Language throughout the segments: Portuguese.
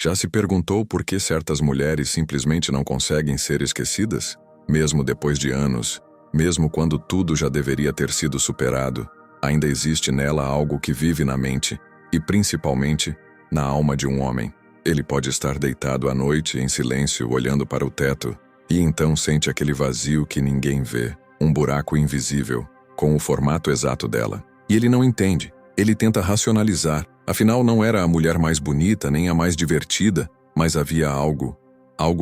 Já se perguntou por que certas mulheres simplesmente não conseguem ser esquecidas? Mesmo depois de anos, mesmo quando tudo já deveria ter sido superado, ainda existe nela algo que vive na mente, e principalmente, na alma de um homem. Ele pode estar deitado à noite, em silêncio, olhando para o teto, e então sente aquele vazio que ninguém vê, um buraco invisível, com o formato exato dela. E ele não entende, ele tenta racionalizar, afinal não era a mulher mais bonita nem a mais divertida, mas havia algo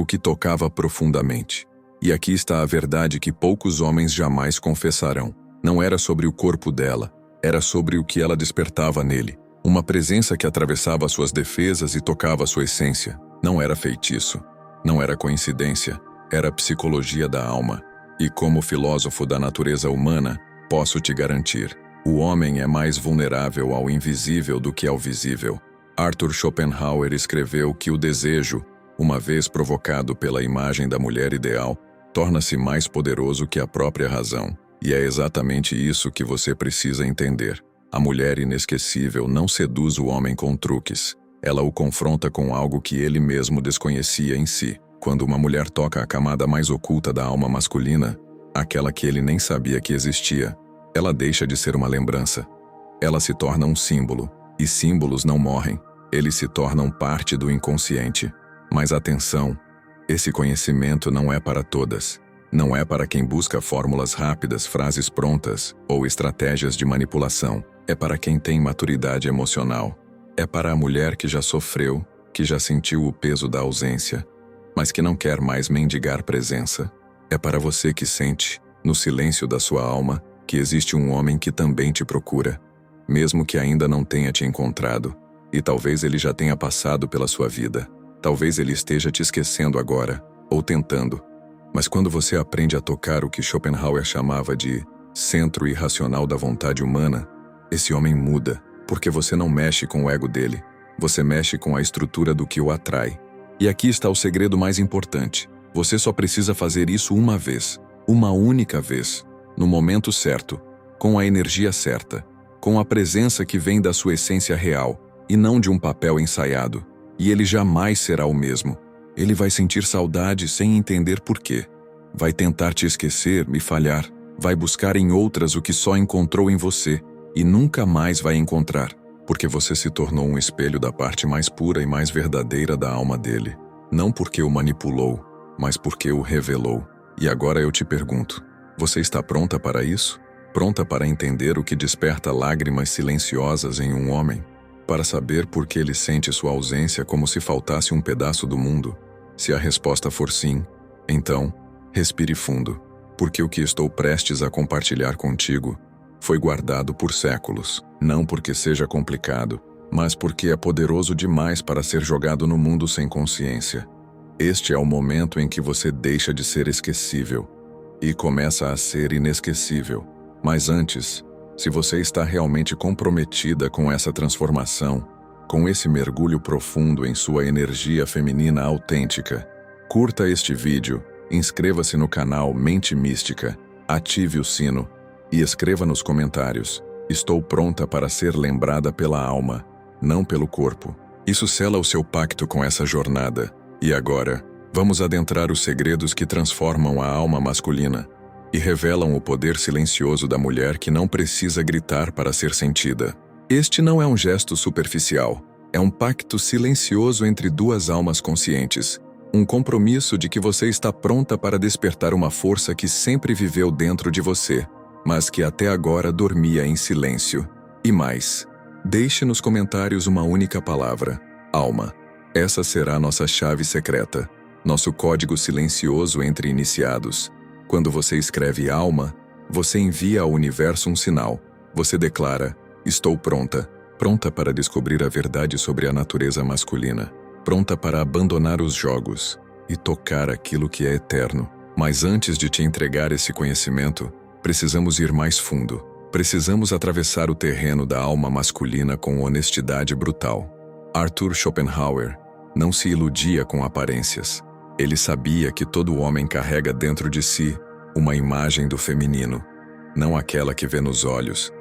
que tocava profundamente. E aqui está a verdade que poucos homens jamais confessarão. Não era sobre o corpo dela, era sobre o que ela despertava nele. Uma presença que atravessava suas defesas e tocava sua essência. Não era feitiço, não era coincidência, era psicologia da alma. E como filósofo da natureza humana, posso te garantir, o homem é mais vulnerável ao invisível do que ao visível. Arthur Schopenhauer escreveu que o desejo, uma vez provocado pela imagem da mulher ideal, torna-se mais poderoso que a própria razão. E é exatamente isso que você precisa entender. A mulher inesquecível não seduz o homem com truques. Ela o confronta com algo que ele mesmo desconhecia em si. Quando uma mulher toca a camada mais oculta da alma masculina, aquela que ele nem sabia que existia, ela deixa de ser uma lembrança. Ela se torna um símbolo, e símbolos não morrem. Eles se tornam parte do inconsciente. Mas atenção, esse conhecimento não é para todas. Não é para quem busca fórmulas rápidas, frases prontas ou estratégias de manipulação. É para quem tem maturidade emocional. É para a mulher que já sofreu, que já sentiu o peso da ausência, mas que não quer mais mendigar presença. É para você que sente, no silêncio da sua alma, que existe um homem que também te procura, mesmo que ainda não tenha te encontrado, e talvez ele já tenha passado pela sua vida. Talvez ele esteja te esquecendo agora, ou tentando. Mas quando você aprende a tocar o que Schopenhauer chamava de centro irracional da vontade humana, esse homem muda, porque você não mexe com o ego dele, você mexe com a estrutura do que o atrai. E aqui está o segredo mais importante. Você só precisa fazer isso uma vez, uma única vez, no momento certo, com a energia certa, com a presença que vem da sua essência real, e não de um papel ensaiado. E ele jamais será o mesmo. Ele vai sentir saudade sem entender por quê. Vai tentar te esquecer e falhar. Vai buscar em outras o que só encontrou em você e nunca mais vai encontrar, porque você se tornou um espelho da parte mais pura e mais verdadeira da alma dele. Não porque o manipulou, mas porque o revelou. E agora eu te pergunto, você está pronta para isso? Pronta para entender o que desperta lágrimas silenciosas em um homem? Para saber por que ele sente sua ausência como se faltasse um pedaço do mundo? Se a resposta for sim, então, respire fundo, porque o que estou prestes a compartilhar contigo foi guardado por séculos, não porque seja complicado, mas porque é poderoso demais para ser jogado no mundo sem consciência. Este é o momento em que você deixa de ser esquecível e começa a ser inesquecível. Mas antes, se você está realmente comprometida com essa transformação, com esse mergulho profundo em sua energia feminina autêntica, curta este vídeo, inscreva-se no canal Mente Mística, ative o sino e escreva nos comentários: estou pronta para ser lembrada pela alma, não pelo corpo. Isso sela o seu pacto com essa jornada. E agora, vamos adentrar os segredos que transformam a alma masculina e revelam o poder silencioso da mulher que não precisa gritar para ser sentida. Este não é um gesto superficial, é um pacto silencioso entre duas almas conscientes, um compromisso de que você está pronta para despertar uma força que sempre viveu dentro de você, mas que até agora dormia em silêncio. E mais, deixe nos comentários uma única palavra: alma. Essa será nossa chave secreta, nosso código silencioso entre iniciados. Quando você escreve alma, você envia ao universo um sinal. Você declara: estou pronta, pronta para descobrir a verdade sobre a natureza masculina, pronta para abandonar os jogos e tocar aquilo que é eterno. Mas antes de te entregar esse conhecimento, precisamos ir mais fundo. Precisamos atravessar o terreno da alma masculina com honestidade brutal. Arthur Schopenhauer não se iludia com aparências. Ele sabia que todo homem carrega dentro de si uma imagem do feminino, não aquela que vê nos olhos,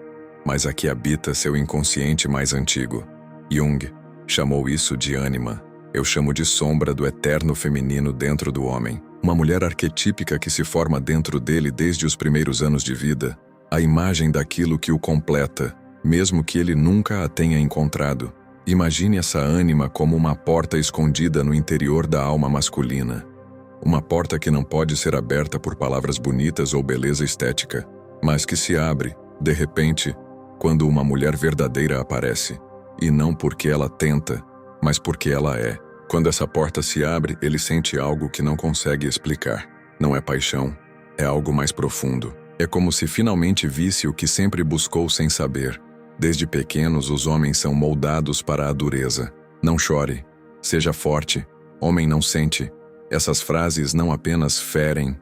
mas a que habita seu inconsciente mais antigo. Jung chamou isso de ânima. Eu chamo de sombra do eterno feminino dentro do homem. Uma mulher arquetípica que se forma dentro dele desde os primeiros anos de vida. A imagem daquilo que o completa, mesmo que ele nunca a tenha encontrado. Imagine essa ânima como uma porta escondida no interior da alma masculina. Uma porta que não pode ser aberta por palavras bonitas ou beleza estética, mas que se abre, de repente, quando uma mulher verdadeira aparece. E não porque ela tenta, mas porque ela é. Quando essa porta se abre, ele sente algo que não consegue explicar. Não é paixão, é algo mais profundo. É como se finalmente visse o que sempre buscou sem saber. Desde pequenos, os homens são moldados para a dureza. Não chore, seja forte, homem não sente. Essas frases não apenas ferem,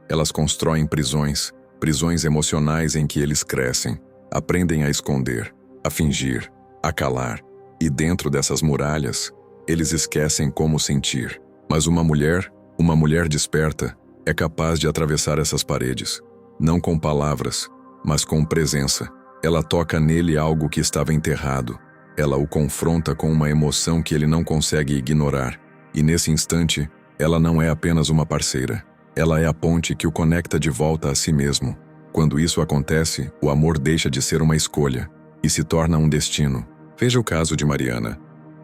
elas constroem prisões emocionais em que eles crescem, aprendem a esconder, a fingir, a calar. E dentro dessas muralhas, eles esquecem como sentir. Mas uma mulher desperta, é capaz de atravessar essas paredes, não com palavras, mas com presença. Ela toca nele algo que estava enterrado. Ela o confronta com uma emoção que ele não consegue ignorar. E nesse instante, ela não é apenas uma parceira. Ela é a ponte que o conecta de volta a si mesmo. Quando isso acontece, o amor deixa de ser uma escolha e se torna um destino. Veja o caso de Mariana,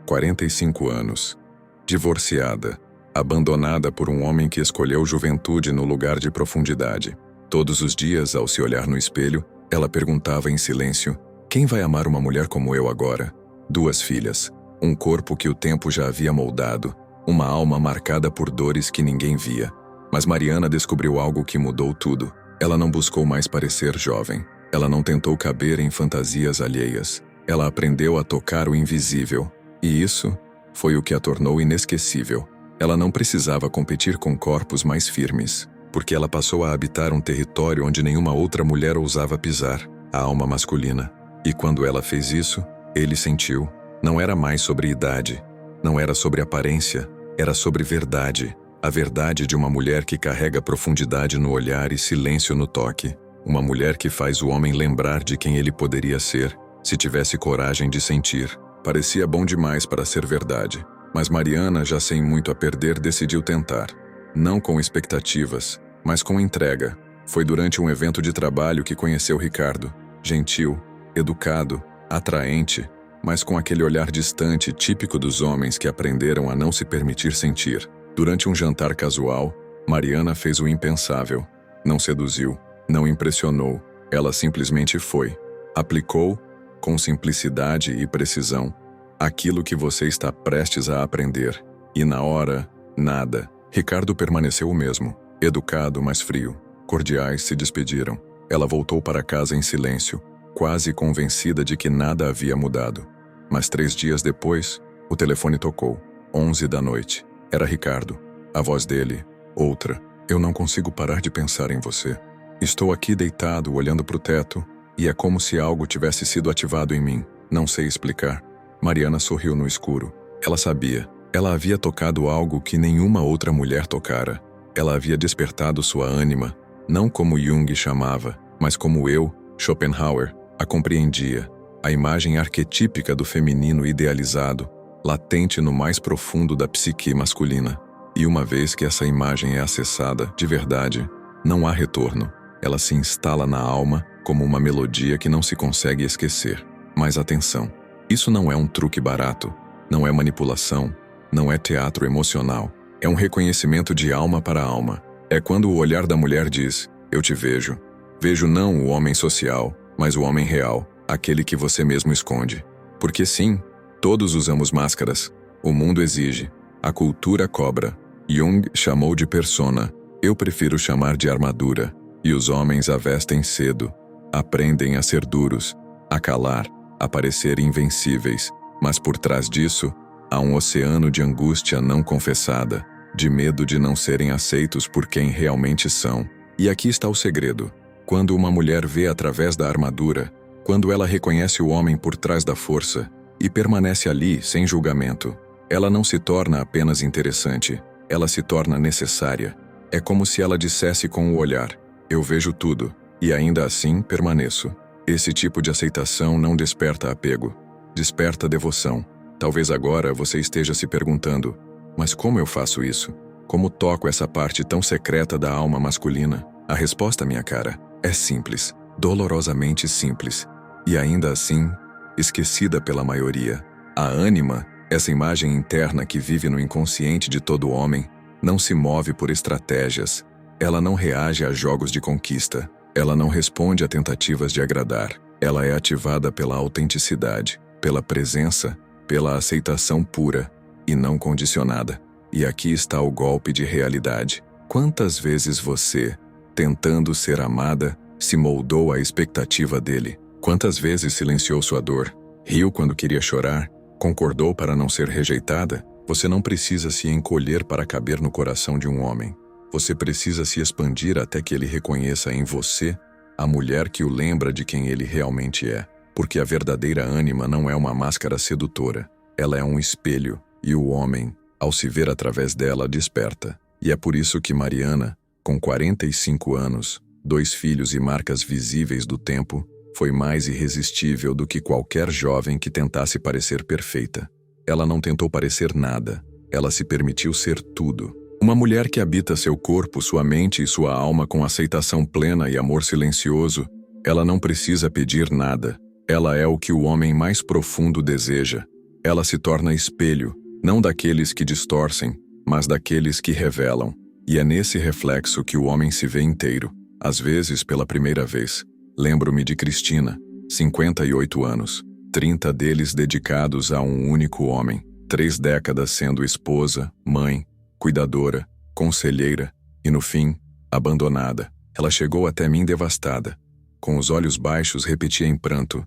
45 anos, divorciada, abandonada por um homem que escolheu juventude no lugar de profundidade. Todos os dias, ao se olhar no espelho, ela perguntava em silêncio: quem vai amar uma mulher como eu agora? 2 filhas, um corpo que o tempo já havia moldado, uma alma marcada por dores que ninguém via. Mas Mariana descobriu algo que mudou tudo. Ela não buscou mais parecer jovem. Ela não tentou caber em fantasias alheias. Ela aprendeu a tocar o invisível. E isso foi o que a tornou inesquecível. Ela não precisava competir com corpos mais firmes, porque ela passou a habitar um território onde nenhuma outra mulher ousava pisar, a alma masculina. E quando ela fez isso, ele sentiu. Não era mais sobre idade, não era sobre aparência, era sobre verdade. A verdade de uma mulher que carrega profundidade no olhar e silêncio no toque. Uma mulher que faz o homem lembrar de quem ele poderia ser, se tivesse coragem de sentir. Parecia bom demais para ser verdade, mas Mariana, já sem muito a perder, decidiu tentar. Não com expectativas, mas com entrega. Foi durante um evento de trabalho que conheceu Ricardo. Gentil, educado, atraente, mas com aquele olhar distante típico dos homens que aprenderam a não se permitir sentir. Durante um jantar casual, Mariana fez o impensável. Não seduziu, não impressionou, ela simplesmente foi. Aplicou, com simplicidade e precisão, aquilo que você está prestes a aprender. E na hora, nada. Ricardo permaneceu o mesmo, educado, mas frio. Cordiais se despediram. Ela voltou para casa em silêncio, quase convencida de que nada havia mudado. Mas 3 dias depois, o telefone tocou. 11 da noite. Era Ricardo. A voz dele, outra. Eu não consigo parar de pensar em você. Estou aqui deitado, olhando para o teto, e é como se algo tivesse sido ativado em mim. Não sei explicar. Mariana sorriu no escuro. Ela sabia. Ela havia tocado algo que nenhuma outra mulher tocara. Ela havia despertado sua ânima, não como Jung chamava, mas como eu, Schopenhauer, a compreendia. A imagem arquetípica do feminino idealizado, latente no mais profundo da psique masculina. E uma vez que essa imagem é acessada, de verdade, não há retorno. Ela se instala na alma como uma melodia que não se consegue esquecer. Mas atenção, isso não é um truque barato, não é manipulação, não é teatro emocional. É um reconhecimento de alma para alma. É quando o olhar da mulher diz: eu te vejo. Vejo não o homem social, mas o homem real, aquele que você mesmo esconde. Porque sim, todos usamos máscaras. O mundo exige. A cultura cobra. Jung chamou de persona. Eu prefiro chamar de armadura. E os homens a vestem cedo. Aprendem a ser duros, a calar, a parecer invencíveis. Mas por trás disso, há um oceano de angústia não confessada, de medo de não serem aceitos por quem realmente são. E aqui está o segredo. Quando uma mulher vê através da armadura, quando ela reconhece o homem por trás da força e permanece ali sem julgamento, ela não se torna apenas interessante, ela se torna necessária. É como se ela dissesse com o olhar: eu vejo tudo, e ainda assim permaneço. Esse tipo de aceitação não desperta apego, desperta devoção. Talvez agora você esteja se perguntando: mas como eu faço isso? Como toco essa parte tão secreta da alma masculina? A resposta, minha cara, é simples, dolorosamente simples. E ainda assim, esquecida pela maioria. A ânima, essa imagem interna que vive no inconsciente de todo homem, não se move por estratégias. Ela não reage a jogos de conquista. Ela não responde a tentativas de agradar. Ela é ativada pela autenticidade, pela presença, pela aceitação pura e não condicionada. E aqui está o golpe de realidade. Quantas vezes você, tentando ser amada, se moldou à expectativa dele? Quantas vezes silenciou sua dor? Riu quando queria chorar? Concordou para não ser rejeitada? Você não precisa se encolher para caber no coração de um homem. Você precisa se expandir até que ele reconheça em você a mulher que o lembra de quem ele realmente é. Porque a verdadeira ânima não é uma máscara sedutora. Ela é um espelho, e o homem, ao se ver através dela, desperta. E é por isso que Mariana, com 45 anos, 2 filhos e marcas visíveis do tempo, foi mais irresistível do que qualquer jovem que tentasse parecer perfeita. Ela não tentou parecer nada. Ela se permitiu ser tudo. Uma mulher que habita seu corpo, sua mente e sua alma com aceitação plena e amor silencioso, ela não precisa pedir nada. Ela é o que o homem mais profundo deseja. Ela se torna espelho, não daqueles que distorcem, mas daqueles que revelam. E é nesse reflexo que o homem se vê inteiro, às vezes pela primeira vez. Lembro-me de Cristina, 58 anos, 30 deles dedicados a um único homem, 3 décadas sendo esposa, mãe, cuidadora, conselheira e, no fim, abandonada. Ela chegou até mim devastada. Com os olhos baixos, repetia em pranto: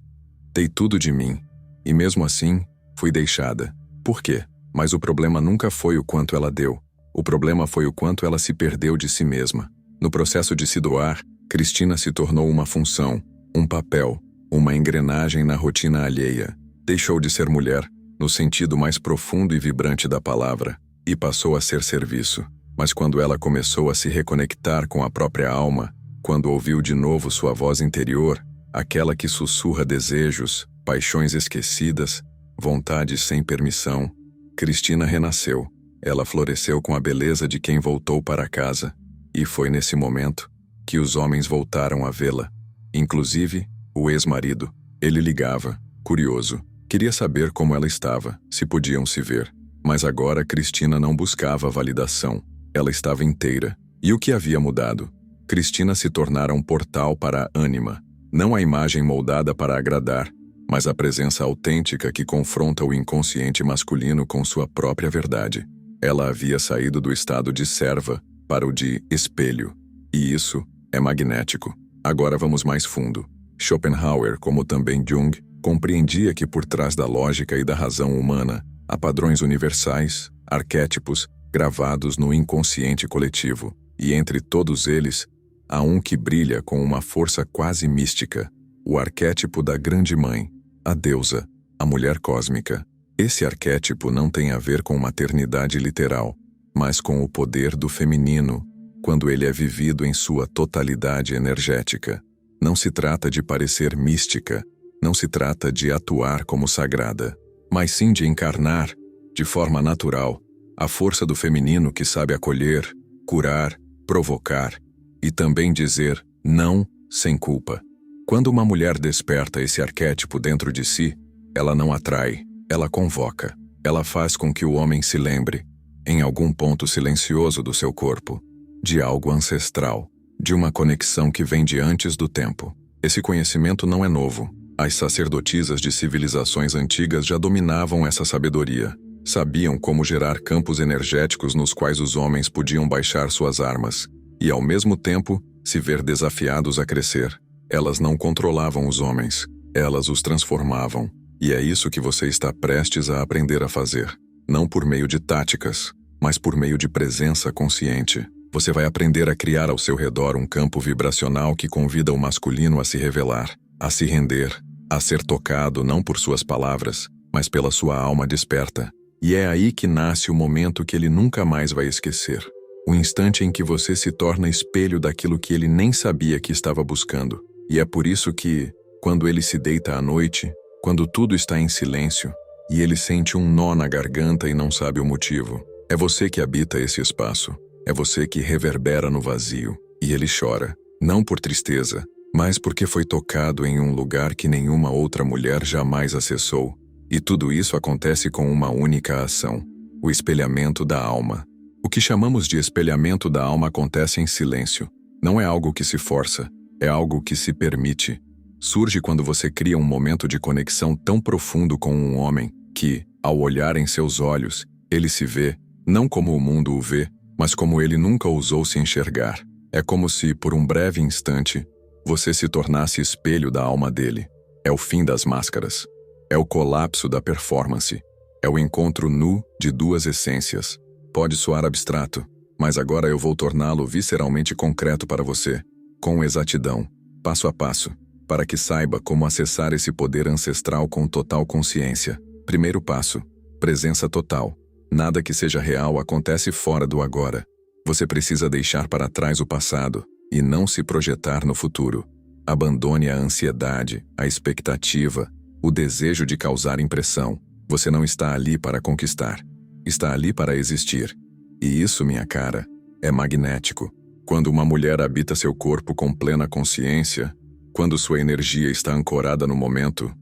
dei tudo de mim, e mesmo assim, fui deixada. Por quê? Mas o problema nunca foi o quanto ela deu. O problema foi o quanto ela se perdeu de si mesma. No processo de se doar, Cristina se tornou uma função, um papel, uma engrenagem na rotina alheia. Deixou de ser mulher, no sentido mais profundo e vibrante da palavra, e passou a ser serviço. Mas quando ela começou a se reconectar com a própria alma, quando ouviu de novo sua voz interior, aquela que sussurra desejos, paixões esquecidas, vontades sem permissão, Cristina renasceu. Ela floresceu com a beleza de quem voltou para casa, e foi nesse momento que os homens voltaram a vê-la. Inclusive, o ex-marido. Ele ligava, curioso, queria saber como ela estava, se podiam se ver. Mas agora Cristina não buscava validação. Ela estava inteira. E o que havia mudado? Cristina se tornara um portal para a ânima, não a imagem moldada para agradar, mas a presença autêntica que confronta o inconsciente masculino com sua própria verdade. Ela havia saído do estado de serva para o de espelho. E isso é magnético. Agora vamos mais fundo. Schopenhauer, como também Jung, compreendia que por trás da lógica e da razão humana há padrões universais, arquétipos, gravados no inconsciente coletivo. E entre todos eles, há um que brilha com uma força quase mística, o arquétipo da Grande Mãe, a deusa, a mulher cósmica. Esse arquétipo não tem a ver com maternidade literal, mas com o poder do feminino, quando ele é vivido em sua totalidade energética. Não se trata de parecer mística, não se trata de atuar como sagrada, mas sim de encarnar, de forma natural, a força do feminino que sabe acolher, curar, provocar e também dizer não sem culpa. Quando uma mulher desperta esse arquétipo dentro de si, ela não atrai, ela convoca. Ela faz com que o homem se lembre, em algum ponto silencioso do seu corpo, de algo ancestral, de uma conexão que vem de antes do tempo. Esse conhecimento não é novo. As sacerdotisas de civilizações antigas já dominavam essa sabedoria. Sabiam como gerar campos energéticos nos quais os homens podiam baixar suas armas e, ao mesmo tempo, se ver desafiados a crescer. Elas não controlavam os homens, elas os transformavam. E é isso que você está prestes a aprender a fazer. Não por meio de táticas, mas por meio de presença consciente. Você vai aprender a criar ao seu redor um campo vibracional que convida o masculino a se revelar, a se render, a ser tocado não por suas palavras, mas pela sua alma desperta. E é aí que nasce o momento que ele nunca mais vai esquecer. O instante em que você se torna espelho daquilo que ele nem sabia que estava buscando. E é por isso que, quando ele se deita à noite, quando tudo está em silêncio, e ele sente um nó na garganta e não sabe o motivo. É você que habita esse espaço. É você que reverbera no vazio. E ele chora, não por tristeza, mas porque foi tocado em um lugar que nenhuma outra mulher jamais acessou. E tudo isso acontece com uma única ação: o espelhamento da alma. O que chamamos de espelhamento da alma acontece em silêncio. Não é algo que se força, é algo que se permite. Surge quando você cria um momento de conexão tão profundo com um homem que, ao olhar em seus olhos, ele se vê, não como o mundo o vê, mas como ele nunca ousou se enxergar. É como se, por um breve instante, você se tornasse espelho da alma dele. É o fim das máscaras. É o colapso da performance. É o encontro nu de duas essências. Pode soar abstrato, mas agora eu vou torná-lo visceralmente concreto para você, com exatidão, passo a passo, para que saiba como acessar esse poder ancestral com total consciência. Primeiro passo: presença total. Nada que seja real acontece fora do agora. Você precisa deixar para trás o passado e não se projetar no futuro. Abandone a ansiedade, a expectativa, o desejo de causar impressão. Você não está ali para conquistar. Está ali para existir. E isso, minha cara, é magnético. Quando uma mulher habita seu corpo com plena consciência, quando sua energia está ancorada no momento,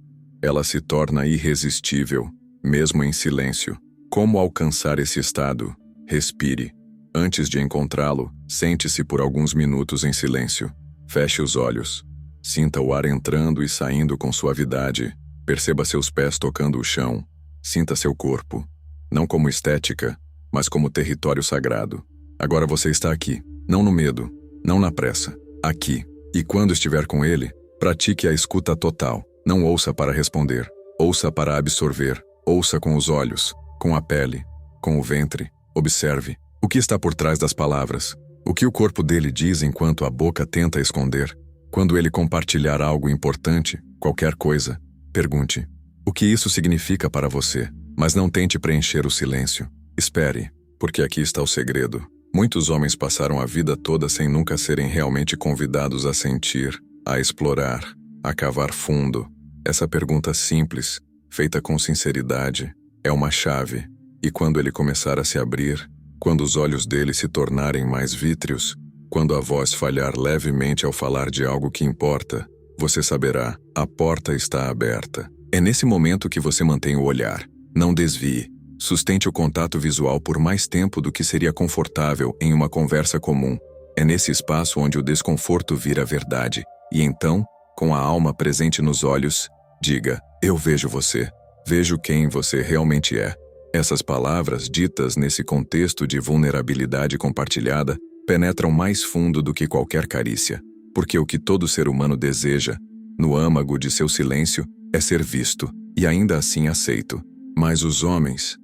ela se torna irresistível, mesmo em silêncio. Como alcançar esse estado? Respire. Antes de encontrá-lo, sente-se por alguns minutos em silêncio. Feche os olhos. Sinta o ar entrando e saindo com suavidade. Perceba seus pés tocando o chão. Sinta seu corpo. Não como estética, mas como território sagrado. Agora você está aqui. Não no medo, não na pressa. Aqui. E quando estiver com ele, pratique a escuta total. Não ouça para responder. Ouça para absorver. Ouça com os olhos, com a pele, com o ventre. Observe. O que está por trás das palavras? O que o corpo dele diz enquanto a boca tenta esconder? Quando ele compartilhar algo importante, qualquer coisa, pergunte: o que isso significa para você? Mas não tente preencher o silêncio. Espere, porque aqui está o segredo. Muitos homens passaram a vida toda sem nunca serem realmente convidados a sentir, a explorar, a cavar fundo. Essa pergunta simples, feita com sinceridade, é uma chave. E quando ele começar a se abrir, quando os olhos dele se tornarem mais vítreos, quando a voz falhar levemente ao falar de algo que importa, você saberá: a porta está aberta. É nesse momento que você mantém o olhar. Não desvie. Sustente o contato visual por mais tempo do que seria confortável em uma conversa comum. É nesse espaço onde o desconforto vira verdade. E então, com a alma presente nos olhos, diga: eu vejo você. Vejo quem você realmente é. Essas palavras, ditas nesse contexto de vulnerabilidade compartilhada, penetram mais fundo do que qualquer carícia. Porque o que todo ser humano deseja, no âmago de seu silêncio, é ser visto, e ainda assim aceito. Mas os homens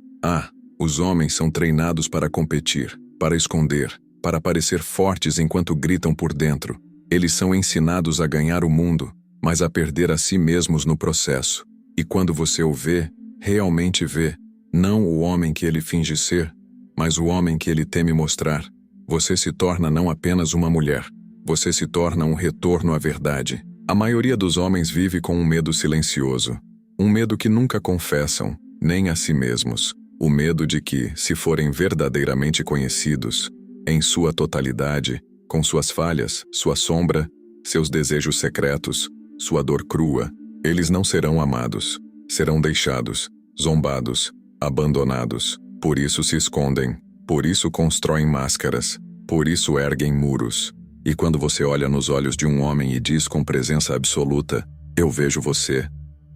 são treinados para competir, para esconder, para parecer fortes enquanto gritam por dentro. Eles são ensinados a ganhar o mundo, mas a perder a si mesmos no processo. E quando você o vê, realmente vê, não o homem que ele finge ser, mas o homem que ele teme mostrar, você se torna não apenas uma mulher, você se torna um retorno à verdade. A maioria dos homens vive com um medo silencioso, um medo que nunca confessam, nem a si mesmos. O medo de que, se forem verdadeiramente conhecidos, em sua totalidade, com suas falhas, sua sombra, seus desejos secretos, sua dor crua, eles não serão amados, serão deixados, zombados, abandonados. Por isso se escondem, por isso constroem máscaras, por isso erguem muros. E quando você olha nos olhos de um homem e diz com presença absoluta: eu vejo você,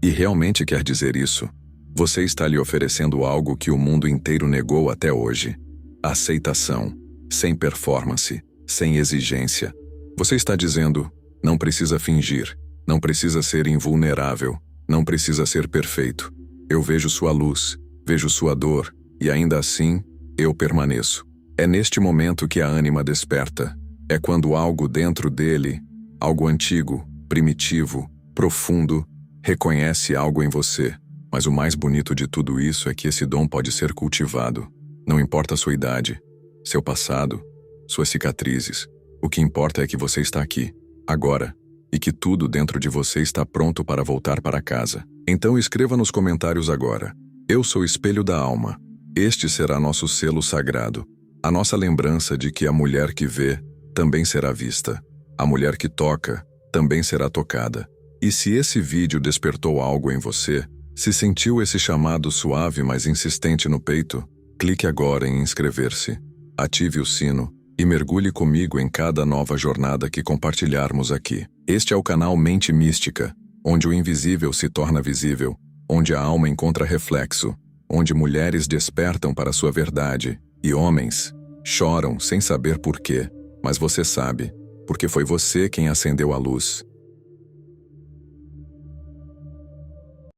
e realmente quer dizer isso, você está lhe oferecendo algo que o mundo inteiro negou até hoje: aceitação, sem performance, sem exigência. Você está dizendo: não precisa fingir, não precisa ser invulnerável, não precisa ser perfeito. Eu vejo sua luz, vejo sua dor, e ainda assim, eu permaneço. É neste momento que a ânima desperta. É quando algo dentro dele, algo antigo, primitivo, profundo, reconhece algo em você. Mas o mais bonito de tudo isso é que esse dom pode ser cultivado. Não importa a sua idade, seu passado, suas cicatrizes. O que importa é que você está aqui, agora, e que tudo dentro de você está pronto para voltar para casa. Então escreva nos comentários agora: Eu sou o espelho da alma. Este será nosso selo sagrado, a nossa lembrança de que a mulher que vê também será vista. A mulher que toca também será tocada. E se esse vídeo despertou algo em você, se sentiu esse chamado suave mas insistente no peito, clique agora em inscrever-se, ative o sino e mergulhe comigo em cada nova jornada que compartilharmos aqui. Este é o canal Mente Mística, onde o invisível se torna visível, onde a alma encontra reflexo, onde mulheres despertam para sua verdade e homens choram sem saber por quê, mas você sabe, porque foi você quem acendeu a luz.